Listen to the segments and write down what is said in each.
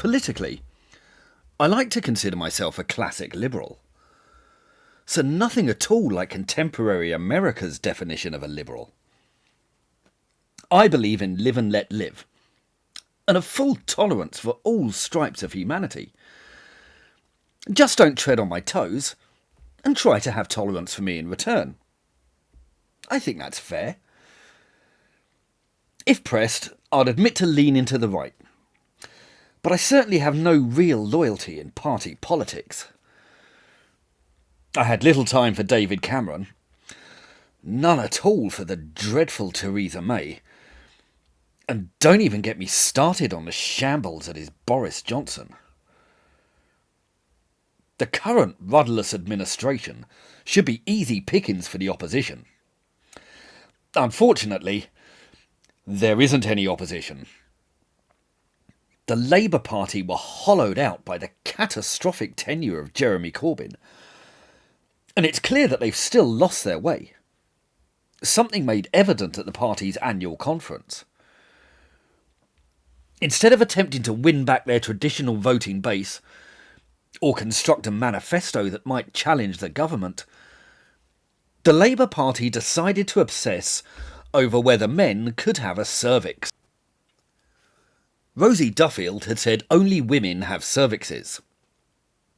Politically, I like to consider myself a classic liberal. So nothing at all like contemporary America's definition of a liberal. I believe in live and let live, and a full tolerance for all stripes of humanity. Just don't tread on my toes, and try to have tolerance for me in return. I think that's fair. If pressed, I'd admit to lean into the right. But I certainly have no real loyalty in party politics. I had little time for David Cameron. None at all for the dreadful Theresa May. And don't even get me started on the shambles that is Boris Johnson. The current rudderless administration should be easy pickings for the opposition. Unfortunately, there isn't any opposition. The Labour Party were hollowed out by the catastrophic tenure of Jeremy Corbyn, and it's clear that they've still lost their way. Something made evident at the party's annual conference. Instead of attempting to win back their traditional voting base, or construct a manifesto that might challenge the government, the Labour Party decided to obsess over whether men could have a cervix. Rosie Duffield had said only women have cervixes.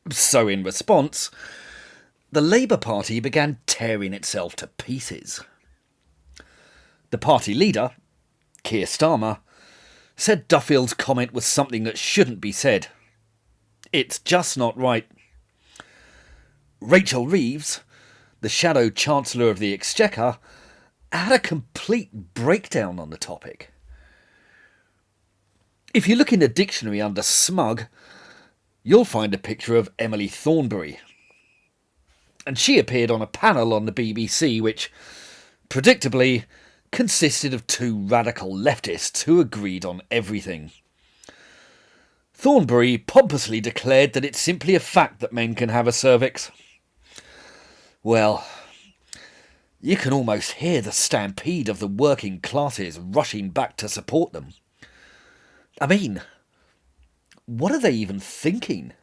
So in response, the Labour Party began tearing itself to pieces. The party leader, Keir Starmer, said Duffield's comment was something that shouldn't be said. It's just not right. Rachel Reeves, the shadow Chancellor of the Exchequer, had a complete breakdown on the topic. If you look in the dictionary under smug, you'll find a picture of Emily Thornberry. And she appeared on a panel on the BBC which, predictably, consisted of two radical leftists who agreed on everything. Thornberry pompously declared that it's simply a fact that men can have a cervix. Well, you can almost hear the stampede of the working classes rushing back to support them. I mean, what are they even thinking?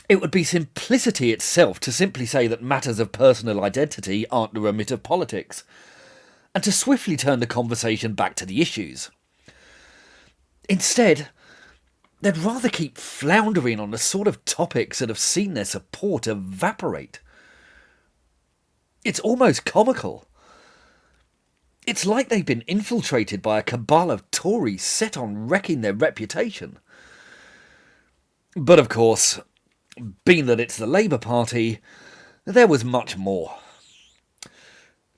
It would be simplicity itself to simply say that matters of personal identity aren't the remit of politics, and to swiftly turn the conversation back to the issues. Instead, they'd rather keep floundering on the sort of topics that have seen their support evaporate. It's almost comical. It's like they've been infiltrated by a cabal of Tories set on wrecking their reputation. But of course, being that it's the Labour Party, there was much more.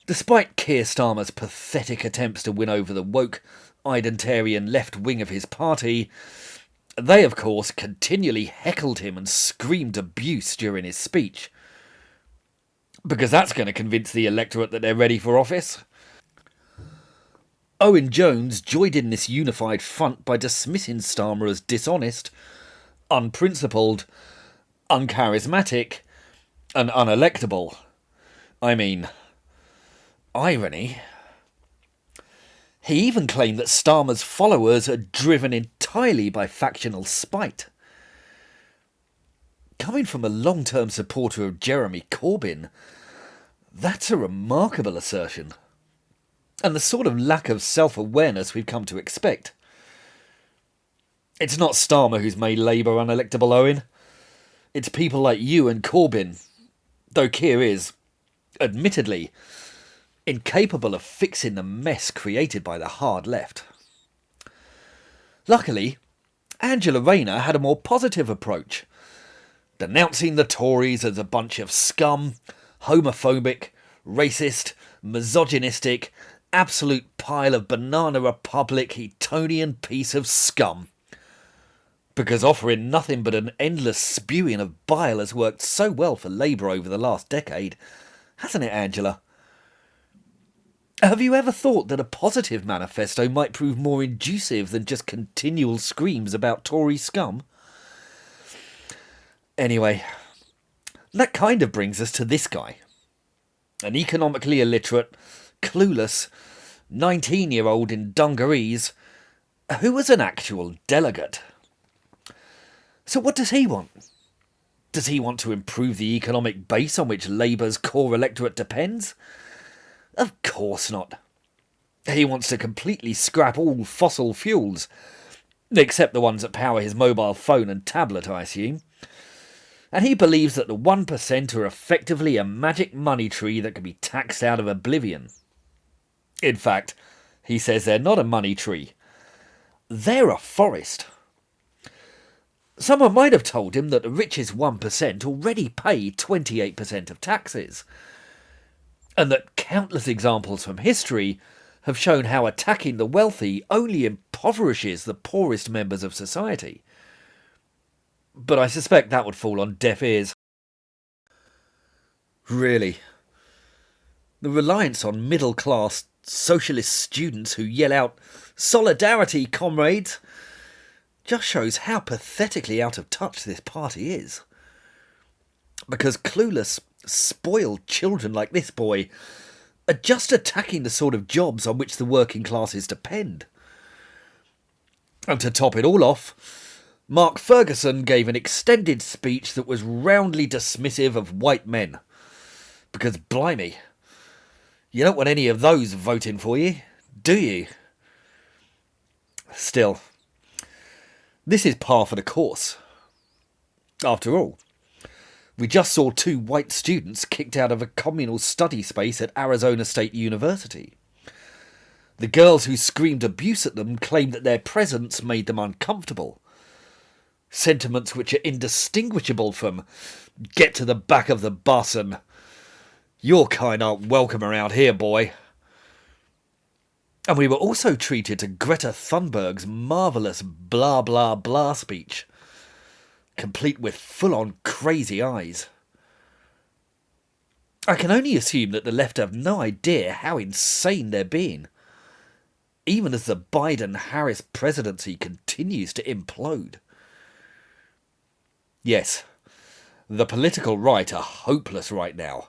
Despite Keir Starmer's pathetic attempts to win over the woke, identarian left wing of his party, they of course continually heckled him and screamed abuse during his speech. Because that's going to convince the electorate that they're ready for office. Owen Jones joined in this unified front by dismissing Starmer as dishonest, unprincipled, uncharismatic, and unelectable. I mean, irony. He even claimed that Starmer's followers are driven entirely by factional spite. Coming from a long-term supporter of Jeremy Corbyn, that's a remarkable assertion. And the sort of lack of self-awareness we've come to expect. It's not Starmer who's made Labour unelectable, Owen. It's people like you and Corbyn, though Keir is, admittedly, incapable of fixing the mess created by the hard left. Luckily, Angela Rayner had a more positive approach, denouncing the Tories as a bunch of scum, homophobic, racist, misogynistic, absolute pile of banana republic Etonian piece of scum. Because offering nothing but an endless spewing of bile has worked so well for Labour over the last decade, hasn't it, Angela? Have you ever thought that a positive manifesto might prove more inducive than just continual screams about Tory scum? Anyway, that kind of brings us to this guy. An economically illiterate, clueless, 19-year-old in dungarees who was an actual delegate. So what does he want? Does he want to improve the economic base on which Labour's core electorate depends? Of course not. He wants to completely scrap all fossil fuels, except the ones that power his mobile phone and tablet, I assume. And he believes that the 1% are effectively a magic money tree that can be taxed out of oblivion. In fact, he says they're not a money tree. They're a forest. Someone might have told him that the richest 1% already pay 28% of taxes, and that countless examples from history have shown how attacking the wealthy only impoverishes the poorest members of society. But I suspect that would fall on deaf ears. Really, the reliance on middle-class socialist students who yell out, "Solidarity, comrades!" just shows how pathetically out of touch this party is. Because clueless, spoiled children like this boy are just attacking the sort of jobs on which the working classes depend. And to top it all off, Mark Ferguson gave an extended speech that was roundly dismissive of white men. Because blimey, you don't want any of those voting for you, do you? Still, this is par for the course. After all, we just saw 2 white students kicked out of a communal study space at Arizona State University. The girls who screamed abuse at them claimed that their presence made them uncomfortable. Sentiments which are indistinguishable from "get to the back of the bus" and "your kind aren't welcome around here, boy." And we were also treated to Greta Thunberg's marvellous blah blah blah speech, complete with full-on crazy eyes. I can only assume that the left have no idea how insane they're being, even as the Biden-Harris presidency continues to implode. Yes, the political right are hopeless right now,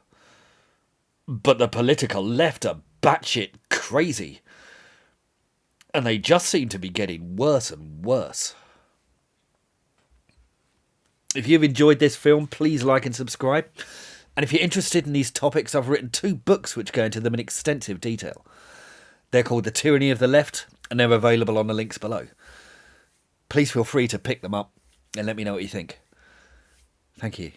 but the political left are batshit crazy, and they just seem to be getting worse and worse. If you've enjoyed this film, please like and subscribe. And if you're interested in these topics, I've written 2 books which go into them in extensive detail. They're called The Tyranny of the Left, and they're available on the links below. Please feel free to pick them up and let me know what you think. Thank you.